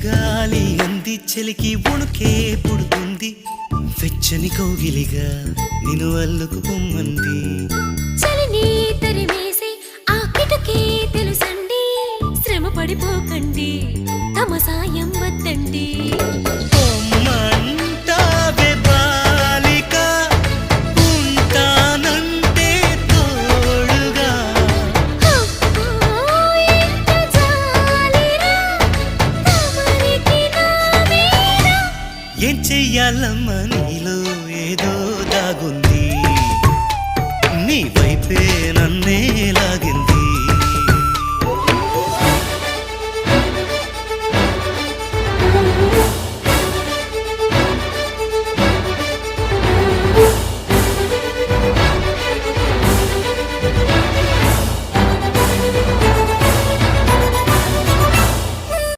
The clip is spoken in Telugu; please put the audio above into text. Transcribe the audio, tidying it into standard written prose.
చలిగాలి అంది చలికి వణుకే పుడుతుంది వెచ్చని కౌగిలిగా నిన్ను అల్లుకు పొమ్మంది చలిని తరిమేసి ఆ కిటకే తెలుసండి శ్రమ పడిపోకండి తమ సాయం వద్దండి పొమ్మంటావే బాలిక ఉంటానంటే తోడుగా ఎంత జాలిరా తమరికి నా మీద ఏం చెయ్యాలమ్మని